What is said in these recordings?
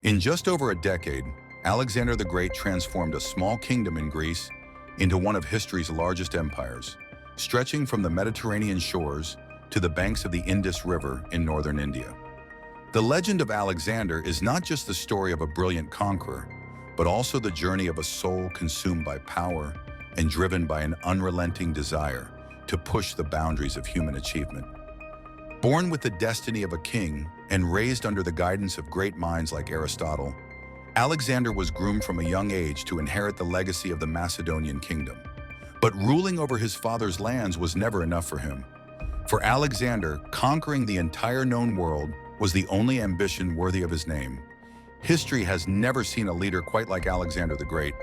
In just over a decade, Alexander the Great transformed a small kingdom in Greece into one of history's largest empires, stretching from the Mediterranean shores to the banks of the Indus River in northern India. The legend of Alexander is not just the story of a brilliant conqueror, but also the journey of a soul consumed by power and driven by an unrelenting desire to push the boundaries of human achievement. Born with the destiny of a king and raised under the guidance of great minds like Aristotle, Alexander was groomed from a young age to inherit the legacy of the Macedonian kingdom. But ruling over his father's lands was never enough for him. For Alexander, conquering the entire known world was the only ambition worthy of his name. History has never seen a leader quite like Alexander the Great,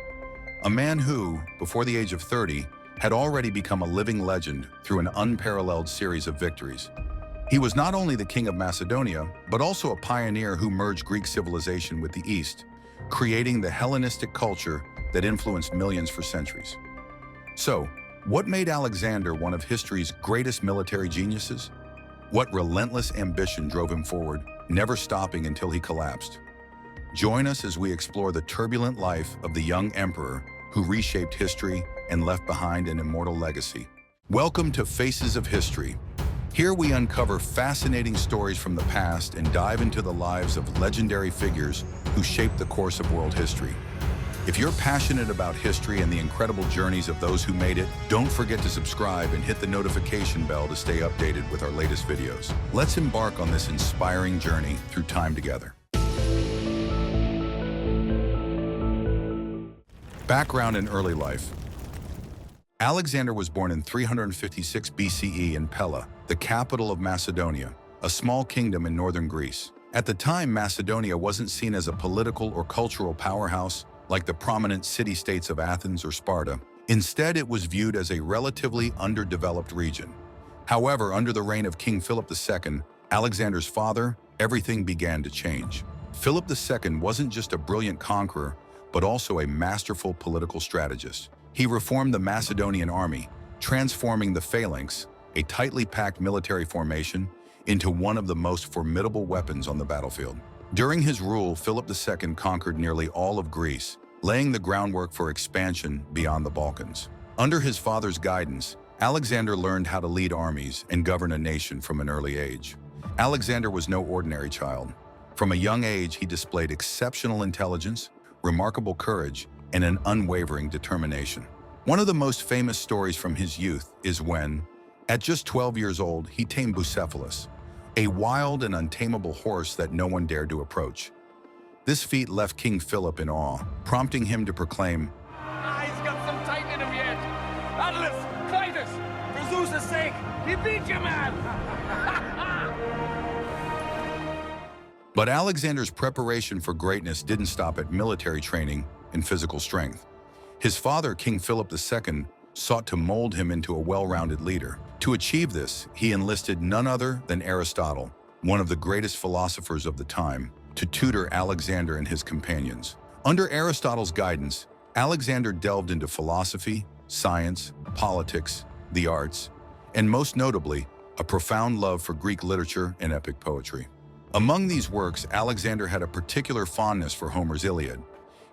a man who, before the age of 30, had already become a living legend through an unparalleled series of victories. He was not only the king of Macedonia, but also a pioneer who merged Greek civilization with the East, creating the Hellenistic culture that influenced millions for centuries. So, what made Alexander one of history's greatest military geniuses? What relentless ambition drove him forward, never stopping until he collapsed? Join us as we explore the turbulent life of the young emperor who reshaped history and left behind an immortal legacy. Welcome to Faces of History. Here we uncover fascinating stories from the past and dive into the lives of legendary figures who shaped the course of world history. If you're passionate about history and the incredible journeys of those who made it, don't forget to subscribe and hit the notification bell to stay updated with our latest videos. Let's embark on this inspiring journey through time together. Background and early life. Alexander was born in 356 BCE in Pella, the capital of Macedonia, a small kingdom in northern Greece. At the time, Macedonia wasn't seen as a political or cultural powerhouse like the prominent city-states of Athens or Sparta. Instead, it was viewed as a relatively underdeveloped region. However, under the reign of King Philip II, Alexander's father, everything began to change. Philip II wasn't just a brilliant conqueror, but also a masterful political strategist. He reformed the Macedonian army, transforming the phalanx, a tightly packed military formation, into one of the most formidable weapons on the battlefield. During his rule, Philip II conquered nearly all of Greece, laying the groundwork for expansion beyond the Balkans. Under his father's guidance, Alexander learned how to lead armies and govern a nation from an early age. Alexander was no ordinary child. From a young age, he displayed exceptional intelligence, remarkable courage, and an unwavering determination. One of the most famous stories from his youth is when, at just 12 years old, he tamed Bucephalus, a wild and untamable horse that no one dared to approach. This feat left King Philip in awe, prompting him to proclaim, He's got some tight in him yet. Atlas, Clytus, for Zeus' sake, he beat you, man! But Alexander's preparation for greatness didn't stop at military training and physical strength. His father, King Philip II, sought to mold him into a well-rounded leader. To achieve this, he enlisted none other than Aristotle, one of the greatest philosophers of the time, to tutor Alexander and his companions. Under Aristotle's guidance, Alexander delved into philosophy, science, politics, the arts, and most notably, a profound love for Greek literature and epic poetry. Among these works, Alexander had a particular fondness for Homer's Iliad.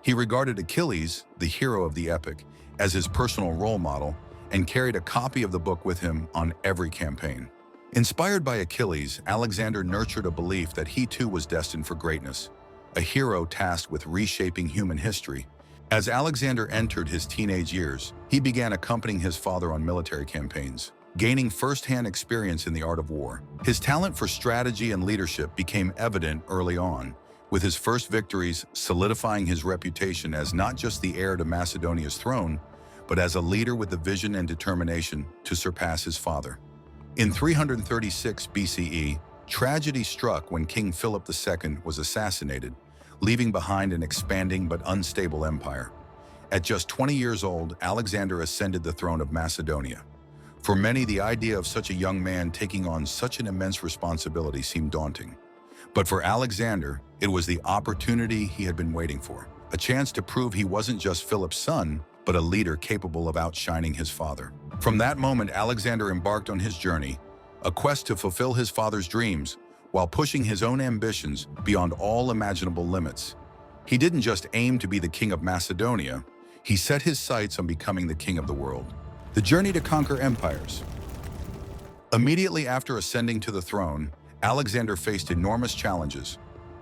He regarded Achilles, the hero of the epic, as his personal role model and carried a copy of the book with him on every campaign. Inspired by Achilles, Alexander nurtured a belief that he too was destined for greatness, a hero tasked with reshaping human history. As Alexander entered his teenage years, he began accompanying his father on military campaigns, gaining first-hand experience in the art of war. His talent for strategy and leadership became evident early on, with his first victories solidifying his reputation as not just the heir to Macedonia's throne, but as a leader with the vision and determination to surpass his father. In 336 BCE, tragedy struck when King Philip II was assassinated, leaving behind an expanding but unstable empire. At just 20 years old, Alexander ascended the throne of Macedonia. For many, the idea of such a young man taking on such an immense responsibility seemed daunting. But for Alexander, it was the opportunity he had been waiting for, a chance to prove he wasn't just Philip's son, but a leader capable of outshining his father. From that moment, Alexander embarked on his journey, a quest to fulfill his father's dreams while pushing his own ambitions beyond all imaginable limits. He didn't just aim to be the king of Macedonia, he set his sights on becoming the king of the world. The journey to conquer empires. Immediately after ascending to the throne, Alexander faced enormous challenges.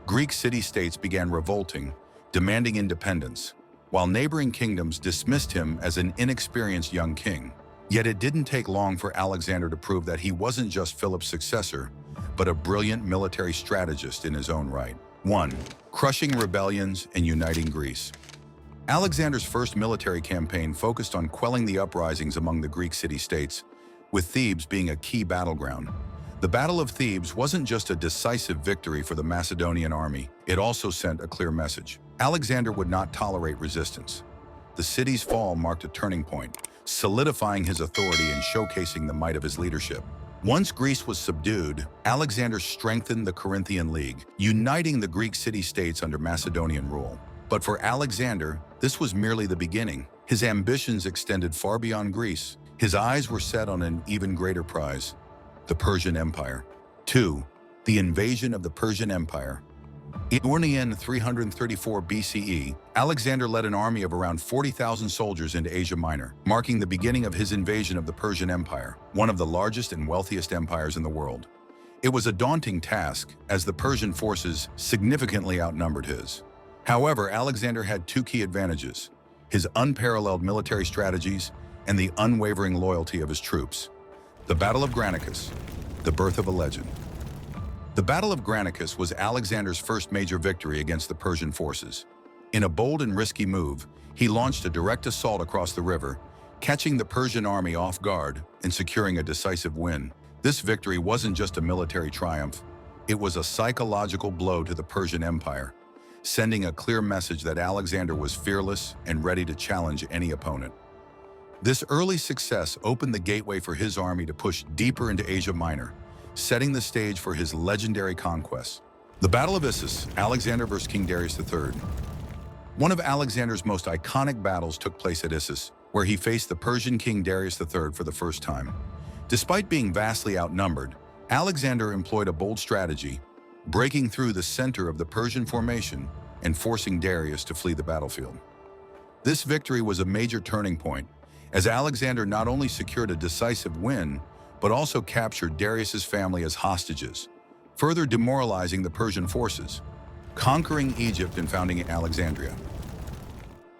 Greek city-states began revolting, demanding independence, while neighboring kingdoms dismissed him as an inexperienced young king. Yet it didn't take long for Alexander to prove that he wasn't just Philip's successor, but a brilliant military strategist in his own right. 1. Crushing rebellions and uniting Greece. Alexander's first military campaign focused on quelling the uprisings among the Greek city-states, with Thebes being a key battleground. The Battle of Thebes wasn't just a decisive victory for the Macedonian army, it also sent a clear message. Alexander would not tolerate resistance. The city's fall marked a turning point, solidifying his authority and showcasing the might of his leadership. Once Greece was subdued, Alexander strengthened the Corinthian League, uniting the Greek city-states under Macedonian rule. But for Alexander, this was merely the beginning. His ambitions extended far beyond Greece. His eyes were set on an even greater prize, the Persian Empire. 2. The invasion of the Persian Empire. In 334 BCE, Alexander led an army of around 40,000 soldiers into Asia Minor, marking the beginning of his invasion of the Persian Empire, one of the largest and wealthiest empires in the world. It was a daunting task, as the Persian forces significantly outnumbered his. However, Alexander had two key advantages: his unparalleled military strategies and the unwavering loyalty of his troops. The Battle of Granicus, the birth of a legend. The Battle of Granicus was Alexander's first major victory against the Persian forces. In a bold and risky move, he launched a direct assault across the river, catching the Persian army off guard and securing a decisive win. This victory wasn't just a military triumph, it was a psychological blow to the Persian Empire, sending a clear message that Alexander was fearless and ready to challenge any opponent. This early success opened the gateway for his army to push deeper into Asia Minor, setting the stage for his legendary conquests. The Battle of Issus, Alexander vs. King Darius III. One of Alexander's most iconic battles took place at Issus, where he faced the Persian king Darius III for the first time. Despite being vastly outnumbered, Alexander employed a bold strategy, breaking through the center of the Persian formation and forcing Darius to flee the battlefield. This victory was a major turning point, as Alexander not only secured a decisive win, but also captured Darius's family as hostages, further demoralizing the Persian forces, conquering Egypt and founding Alexandria.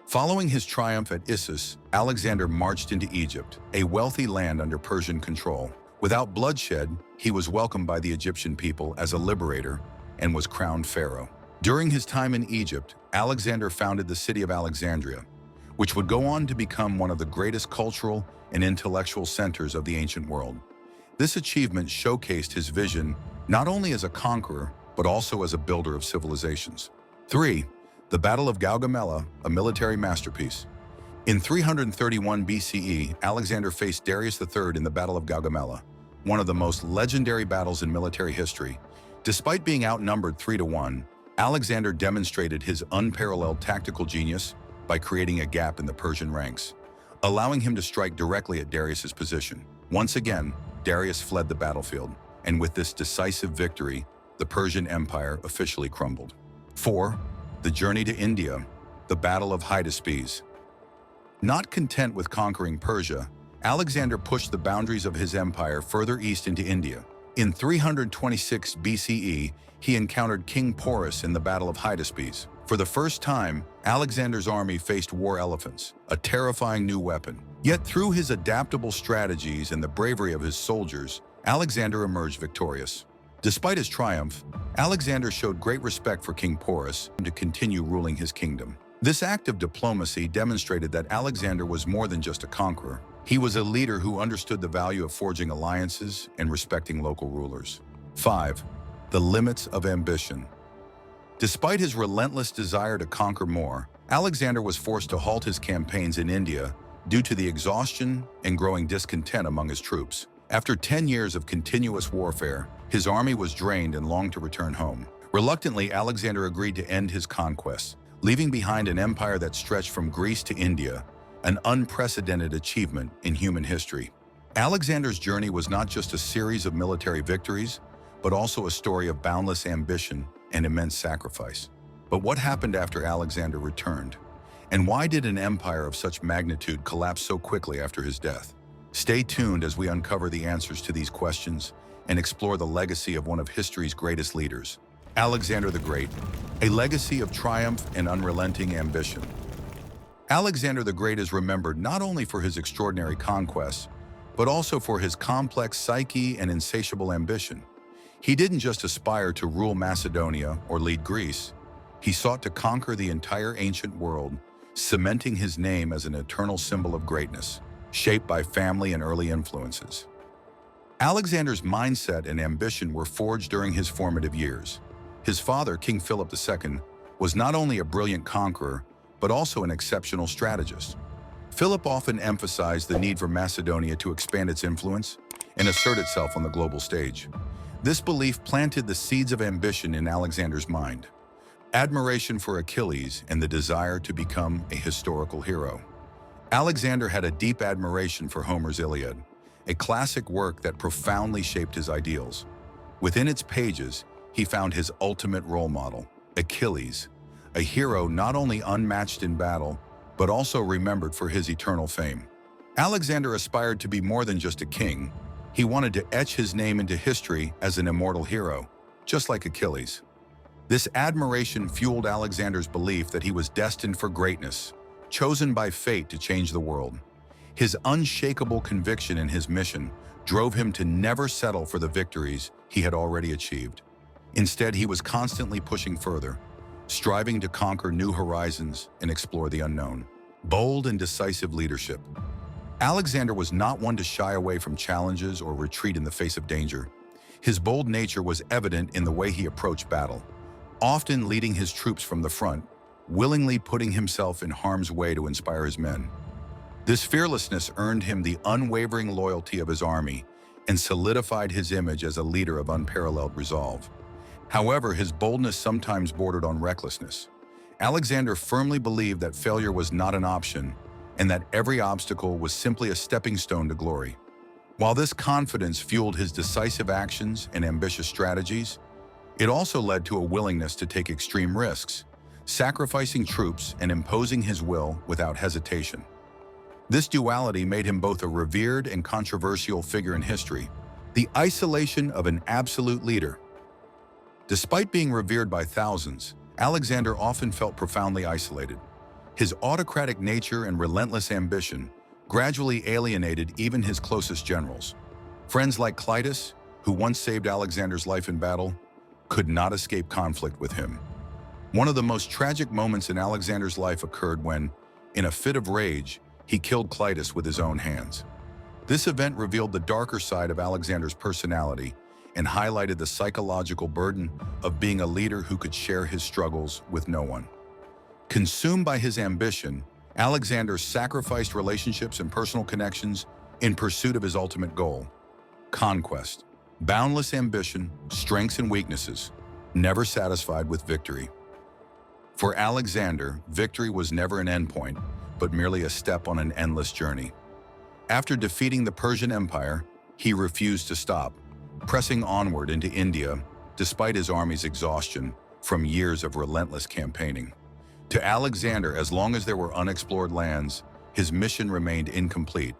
Following his triumph at Issus, Alexander marched into Egypt, a wealthy land under Persian control. Without bloodshed, he was welcomed by the Egyptian people as a liberator and was crowned pharaoh. During his time in Egypt, Alexander founded the city of Alexandria, which would go on to become one of the greatest cultural and intellectual centers of the ancient world. This achievement showcased his vision not only as a conqueror, but also as a builder of civilizations. 3. The Battle of Gaugamela, a military masterpiece. In 331 BCE, Alexander faced Darius III in the Battle of Gaugamela, one of the most legendary battles in military history. Despite being outnumbered 3-1, Alexander demonstrated his unparalleled tactical genius by creating a gap in the Persian ranks, allowing him to strike directly at Darius's position. Once again, Darius fled the battlefield, and with this decisive victory, the Persian Empire officially crumbled. 4. The journey to India, the Battle of Hydaspes. Not content with conquering Persia, Alexander pushed the boundaries of his empire further east into India. In 326 BCE, he encountered King Porus in the Battle of Hydaspes. For the first time, Alexander's army faced war elephants, a terrifying new weapon. Yet through his adaptable strategies and the bravery of his soldiers, Alexander emerged victorious. Despite his triumph, Alexander showed great respect for King Porus to continue ruling his kingdom. This act of diplomacy demonstrated that Alexander was more than just a conqueror. He was a leader who understood the value of forging alliances and respecting local rulers. 5. The limits of ambition. Despite his relentless desire to conquer more, Alexander was forced to halt his campaigns in India due to the exhaustion and growing discontent among his troops. After 10 years of continuous warfare, his army was drained and longed to return home. Reluctantly, Alexander agreed to end his conquests, leaving behind an empire that stretched from Greece to India, an unprecedented achievement in human history. Alexander's journey was not just a series of military victories, but also a story of boundless ambition and immense sacrifice. But what happened after Alexander returned? And why did an empire of such magnitude collapse so quickly after his death? Stay tuned as we uncover the answers to these questions and explore the legacy of one of history's greatest leaders, Alexander the Great, a legacy of triumph and unrelenting ambition. Alexander the Great is remembered not only for his extraordinary conquests, but also for his complex psyche and insatiable ambition. He didn't just aspire to rule Macedonia or lead Greece. He sought to conquer the entire ancient world, cementing his name as an eternal symbol of greatness, shaped by family and early influences. Alexander's mindset and ambition were forged during his formative years. His father, King Philip II, was not only a brilliant conqueror, but also an exceptional strategist. Philip often emphasized the need for Macedonia to expand its influence and assert itself on the global stage. This belief planted the seeds of ambition in Alexander's mind, admiration for Achilles and the desire to become a historical hero. Alexander had a deep admiration for Homer's Iliad, a classic work that profoundly shaped his ideals. Within its pages, he found his ultimate role model, Achilles, a hero not only unmatched in battle, but also remembered for his eternal fame. Alexander aspired to be more than just a king. He wanted to etch his name into history as an immortal hero, just like Achilles. This admiration fueled Alexander's belief that he was destined for greatness, chosen by fate to change the world. His unshakable conviction in his mission drove him to never settle for the victories he had already achieved. Instead, he was constantly pushing further, striving to conquer new horizons and explore the unknown. Bold and decisive leadership. Alexander was not one to shy away from challenges or retreat in the face of danger. His bold nature was evident in the way he approached battle, often leading his troops from the front, willingly putting himself in harm's way to inspire his men. This fearlessness earned him the unwavering loyalty of his army and solidified his image as a leader of unparalleled resolve. However, his boldness sometimes bordered on recklessness. Alexander firmly believed that failure was not an option and that every obstacle was simply a stepping stone to glory. While this confidence fueled his decisive actions and ambitious strategies, it also led to a willingness to take extreme risks, sacrificing troops and imposing his will without hesitation. This duality made him both a revered and controversial figure in history, the isolation of an absolute leader. Despite being revered by thousands, Alexander often felt profoundly isolated. His autocratic nature and relentless ambition gradually alienated even his closest generals. Friends like Clitus, who once saved Alexander's life in battle, could not escape conflict with him. One of the most tragic moments in Alexander's life occurred when, in a fit of rage, he killed Clitus with his own hands. This event revealed the darker side of Alexander's personality and highlighted the psychological burden of being a leader who could share his struggles with no one. Consumed by his ambition, Alexander sacrificed relationships and personal connections in pursuit of his ultimate goal: conquest. Boundless ambition, strengths and weaknesses, never satisfied with victory. For Alexander, victory was never an endpoint, but merely a step on an endless journey. After defeating the Persian Empire, he refused to stop, pressing onward into India despite his army's exhaustion from years of relentless campaigning. To Alexander, as long as there were unexplored lands, his mission remained incomplete.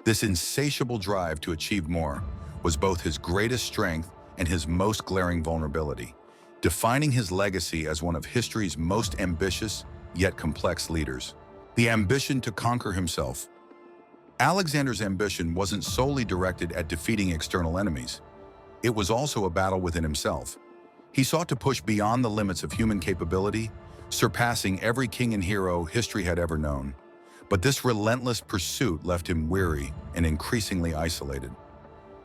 This insatiable drive to achieve more was both his greatest strength and his most glaring vulnerability, defining his legacy as one of history's most ambitious yet complex leaders. The ambition to conquer himself. Alexander's ambition wasn't solely directed at defeating external enemies. It was also a battle within himself. He sought to push beyond the limits of human capability, surpassing every king and hero history had ever known. But this relentless pursuit left him weary and increasingly isolated.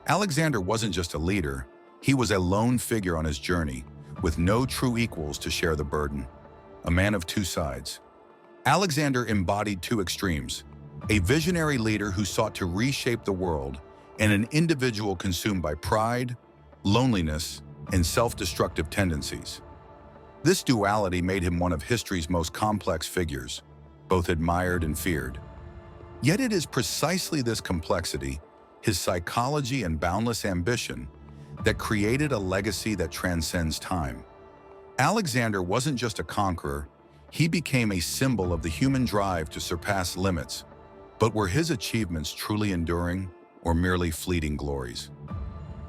Alexander wasn't just a leader, he was a lone figure on his journey, with no true equals to share the burden. A man of two sides. Alexander embodied two extremes: a visionary leader who sought to reshape the world, and an individual consumed by pride, loneliness, and self-destructive tendencies. This duality made him one of history's most complex figures, both admired and feared. Yet it is precisely this complexity, his psychology and boundless ambition, that created a legacy that transcends time. Alexander wasn't just a conqueror, he became a symbol of the human drive to surpass limits. But were his achievements truly enduring or merely fleeting glories?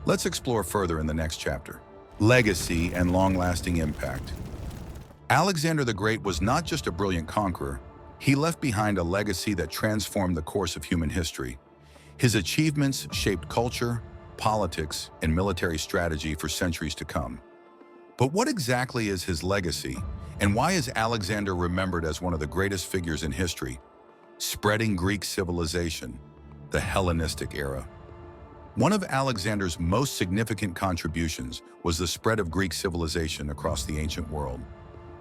Let's explore further in the next chapter. Legacy and long-lasting impact. Alexander the Great was not just a brilliant conqueror, he left behind a legacy that transformed the course of human history. His achievements shaped culture, politics, and military strategy for centuries to come. But what exactly is his legacy, and why is Alexander remembered as one of the greatest figures in history? Spreading Greek civilization, the Hellenistic era. One of Alexander's most significant contributions was the spread of Greek civilization across the ancient world.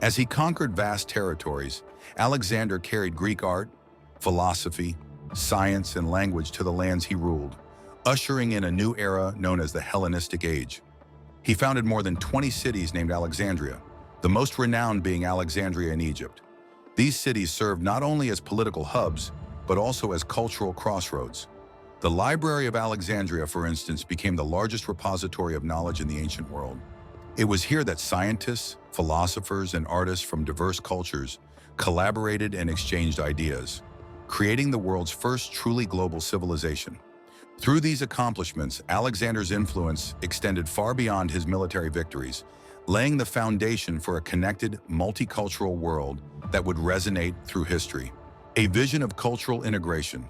As he conquered vast territories, Alexander carried Greek art, philosophy, science, and language to the lands he ruled, ushering in a new era known as the Hellenistic Age. He founded more than 20 cities named Alexandria, the most renowned being Alexandria in Egypt. These cities served not only as political hubs, but also as cultural crossroads. The Library of Alexandria, for instance, became the largest repository of knowledge in the ancient world. It was here that scientists, philosophers, and artists from diverse cultures collaborated and exchanged ideas, creating the world's first truly global civilization. Through these accomplishments, Alexander's influence extended far beyond his military victories, laying the foundation for a connected, multicultural world that would resonate through history. A vision of cultural integration.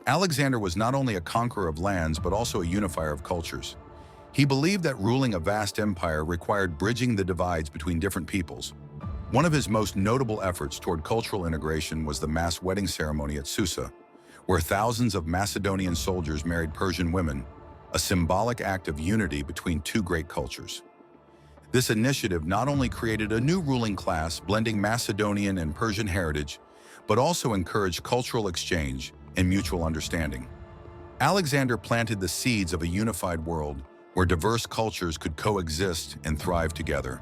Alexander was not only a conqueror of lands, but also a unifier of cultures. He believed that ruling a vast empire required bridging the divides between different peoples. One of his most notable efforts toward cultural integration was the mass wedding ceremony at Susa, where thousands of Macedonian soldiers married Persian women, a symbolic act of unity between two great cultures. This initiative not only created a new ruling class blending Macedonian and Persian heritage, but also encouraged cultural exchange and mutual understanding. Alexander planted the seeds of a unified world where diverse cultures could coexist and thrive together.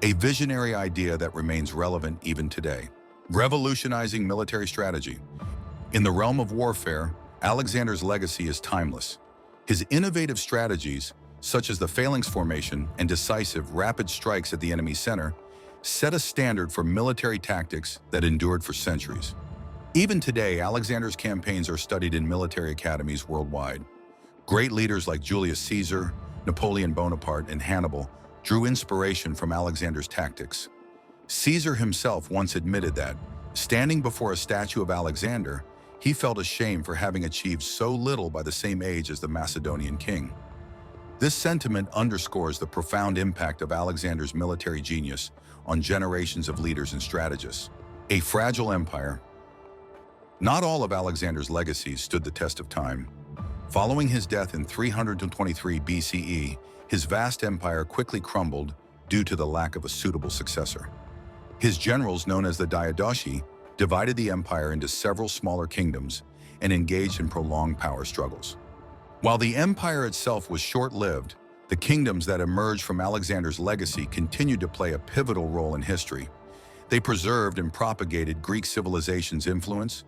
A visionary idea that remains relevant even today. Revolutionizing military strategy. In the realm of warfare, Alexander's legacy is timeless. His innovative strategies, such as the phalanx formation and decisive, rapid strikes at the enemy's center, set a standard for military tactics that endured for centuries. Even today, Alexander's campaigns are studied in military academies worldwide. Great leaders like Julius Caesar, Napoleon Bonaparte, and Hannibal drew inspiration from Alexander's tactics. Caesar himself once admitted that, standing before a statue of Alexander, he felt ashamed for having achieved so little by the same age as the Macedonian king. This sentiment underscores the profound impact of Alexander's military genius on generations of leaders and strategists. A fragile empire. Not all of Alexander's legacies stood the test of time. Following his death in 323 BCE, his vast empire quickly crumbled due to the lack of a suitable successor. His generals, known as the Diadochi, divided the empire into several smaller kingdoms and engaged in prolonged power struggles. While the empire itself was short-lived, the kingdoms that emerged from Alexander's legacy continued to play a pivotal role in history. They preserved and propagated Greek civilization's influence,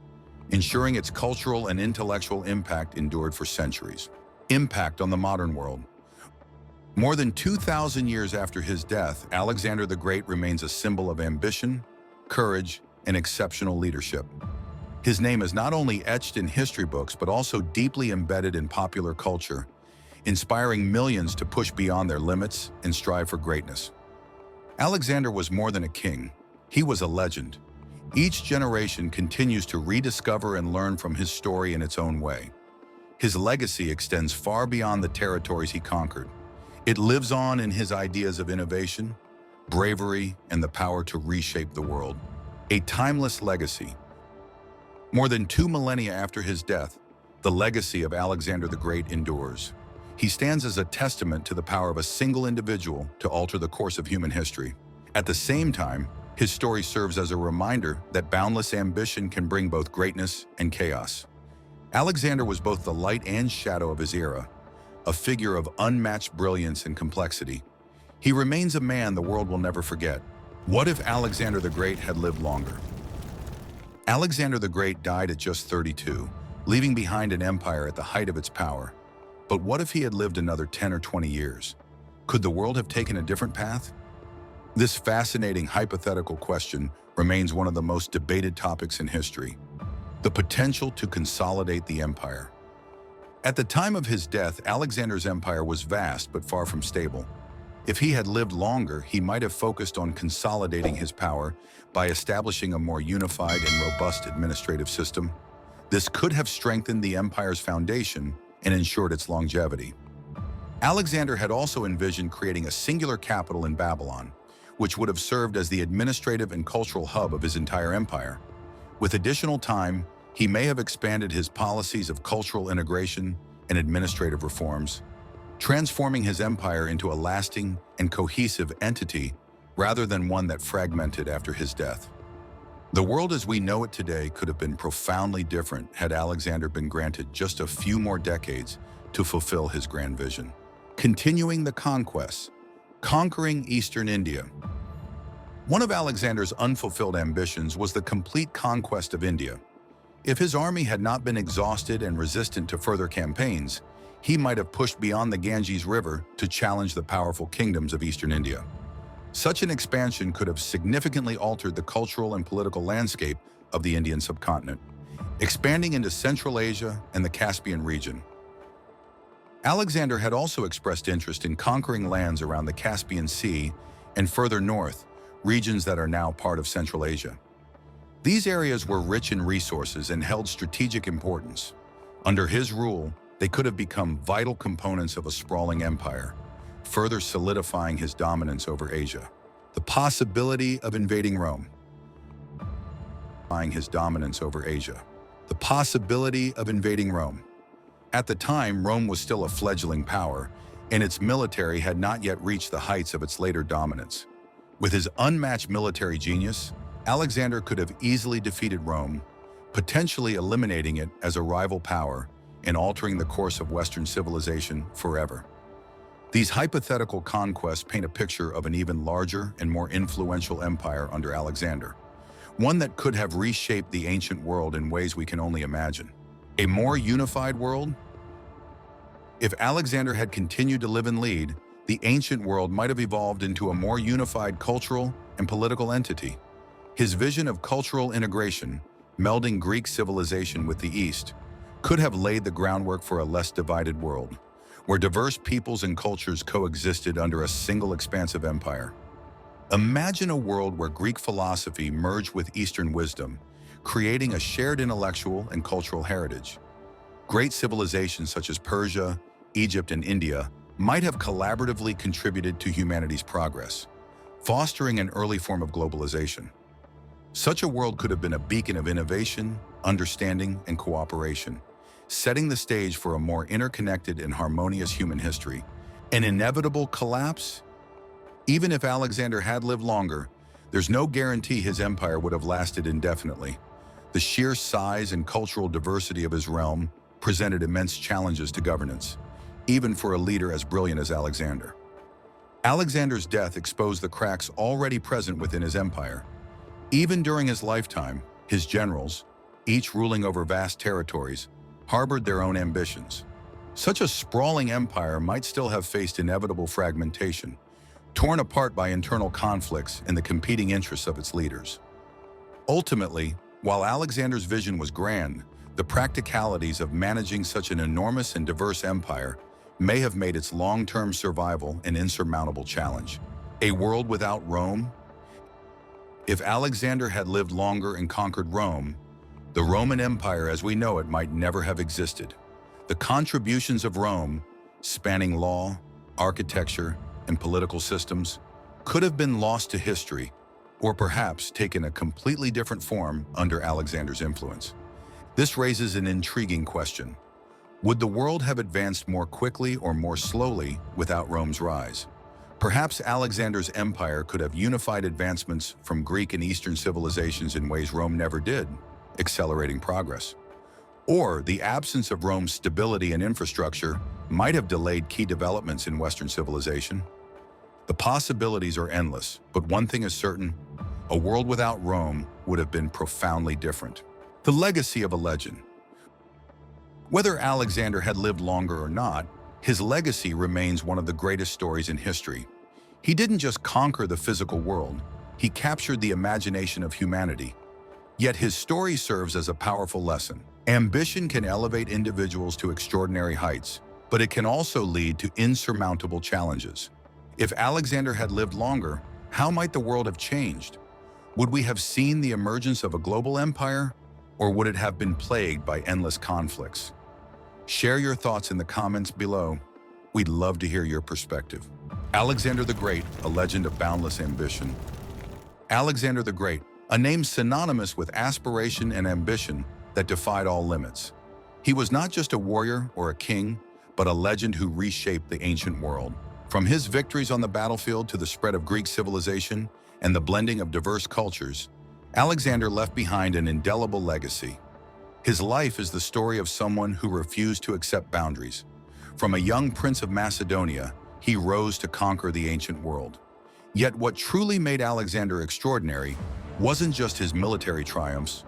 ensuring its cultural and intellectual impact endured for centuries. Impact on the modern world. More than 2,000 years after his death, Alexander the Great remains a symbol of ambition, courage, and exceptional leadership. His name is not only etched in history books, but also deeply embedded in popular culture, inspiring millions to push beyond their limits and strive for greatness. Alexander was more than a king. He was a legend. Each generation continues to rediscover and learn from his story in its own way. His legacy extends far beyond the territories he conquered. It lives on in his ideas of innovation, bravery, and the power to reshape the world. A timeless legacy. More than 2 millennia after his death, the legacy of Alexander the Great endures. He stands as a testament to the power of a single individual to alter the course of human history. At the same time, his story serves as a reminder that boundless ambition can bring both greatness and chaos. Alexander was both the light and shadow of his era, a figure of unmatched brilliance and complexity. He remains a man the world will never forget. What if Alexander the Great had lived longer? Alexander the Great died at just 32, leaving behind an empire at the height of its power. But what if he had lived another 10 or 20 years? Could the world have taken a different path? This fascinating hypothetical question remains one of the most debated topics in history. The potential to consolidate the empire. At the time of his death, Alexander's empire was vast but far from stable. If he had lived longer, he might have focused on consolidating his power by establishing a more unified and robust administrative system. This could have strengthened the empire's foundation and ensured its longevity. Alexander had also envisioned creating a singular capital in Babylon, which would have served as the administrative and cultural hub of his entire empire. With additional time, he may have expanded his policies of cultural integration and administrative reforms, transforming his empire into a lasting and cohesive entity rather than one that fragmented after his death. The world as we know it today could have been profoundly different had Alexander been granted just a few more decades to fulfill his grand vision. Continuing the conquests, conquering Eastern India. One of Alexander's unfulfilled ambitions was the complete conquest of India. If his army had not been exhausted and resistant to further campaigns, he might have pushed beyond the Ganges River to challenge the powerful kingdoms of Eastern India. Such an expansion could have significantly altered the cultural and political landscape of the Indian subcontinent, expanding into Central Asia and the Caspian region. Alexander had also expressed interest in conquering lands around the Caspian Sea and further north, regions that are now part of Central Asia. These areas were rich in resources and held strategic importance. Under his rule, they could have become vital components of a sprawling empire, further solidifying his dominance over Asia. The possibility of invading Rome. His dominance over Asia. The possibility of invading Rome. At the time, Rome was still a fledgling power, and its military had not yet reached the heights of its later dominance. With his unmatched military genius, Alexander could have easily defeated Rome, potentially eliminating it as a rival power and altering the course of Western civilization forever. These hypothetical conquests paint a picture of an even larger and more influential empire under Alexander, one that could have reshaped the ancient world in ways we can only imagine. A more unified world? If Alexander had continued to live and lead, the ancient world might have evolved into a more unified cultural and political entity. His vision of cultural integration, melding Greek civilization with the East, could have laid the groundwork for a less divided world, where diverse peoples and cultures coexisted under a single expansive empire. Imagine a world where Greek philosophy merged with Eastern wisdom, creating a shared intellectual and cultural heritage. Great civilizations such as Persia, Egypt, and India might have collaboratively contributed to humanity's progress, fostering an early form of globalization. Such a world could have been a beacon of innovation, understanding, and cooperation, setting the stage for a more interconnected and harmonious human history. An inevitable collapse? Even if Alexander had lived longer, there's no guarantee his empire would have lasted indefinitely. The sheer size and cultural diversity of his realm presented immense challenges to governance, even for a leader as brilliant as Alexander. Alexander's death exposed the cracks already present within his empire. Even during his lifetime, his generals, each ruling over vast territories, harbored their own ambitions. Such a sprawling empire might still have faced inevitable fragmentation, torn apart by internal conflicts and the competing interests of its leaders. Ultimately, while Alexander's vision was grand, the practicalities of managing such an enormous and diverse empire may have made its long-term survival an insurmountable challenge. A world without Rome? If Alexander had lived longer and conquered Rome, the Roman Empire as we know it might never have existed. The contributions of Rome, spanning law, architecture, and political systems, could have been lost to history, or perhaps taken a completely different form under Alexander's influence. This raises an intriguing question. Would the world have advanced more quickly or more slowly without Rome's rise? Perhaps Alexander's empire could have unified advancements from Greek and Eastern civilizations in ways Rome never did, accelerating progress. Or the absence of Rome's stability and infrastructure might have delayed key developments in Western civilization. The possibilities are endless, but one thing is certain: a world without Rome would have been profoundly different. The legacy of a legend. Whether Alexander had lived longer or not, His legacy remains one of the greatest stories in history. He didn't just conquer the physical world, he captured the imagination of humanity. Yet his story serves as a powerful lesson. Ambition can elevate individuals to extraordinary heights, but it can also lead to insurmountable challenges. If Alexander had lived longer, how might the world have changed? Would we have seen the emergence of a global empire, or would it have been plagued by endless conflicts? Share your thoughts in the comments below. We'd love to hear your perspective. Alexander the Great, a legend of boundless ambition. Alexander the Great, a name synonymous with aspiration and ambition that defied all limits. He was not just a warrior or a king, but a legend who reshaped the ancient world. From his victories on the battlefield to the spread of Greek civilization and the blending of diverse cultures, Alexander left behind an indelible legacy. His life is the story of someone who refused to accept boundaries. From a young prince of Macedonia, he rose to conquer the ancient world. Yet what truly made Alexander extraordinary wasn't just his military triumphs,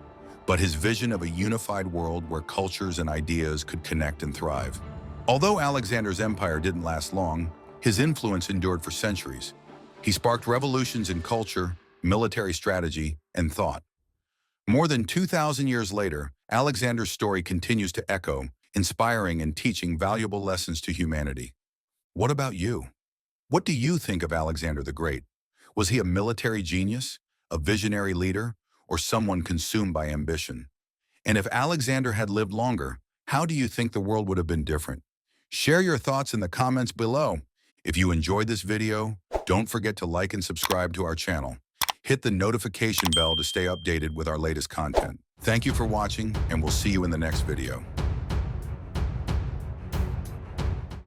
but his vision of a unified world where cultures and ideas could connect and thrive. Although Alexander's empire didn't last long, his influence endured for centuries. He sparked revolutions in culture, military strategy, and thought. More than 2,000 years later, Alexander's story continues to echo, inspiring and teaching valuable lessons to humanity. What about you? What do you think of Alexander the Great? Was he a military genius, a visionary leader, or someone consumed by ambition? And if Alexander had lived longer, how do you think the world would have been different? Share your thoughts in the comments below. If you enjoyed this video, don't forget to like and subscribe to our channel. Hit the notification bell to stay updated with our latest content. Thank you for watching, and we'll see you in the next video.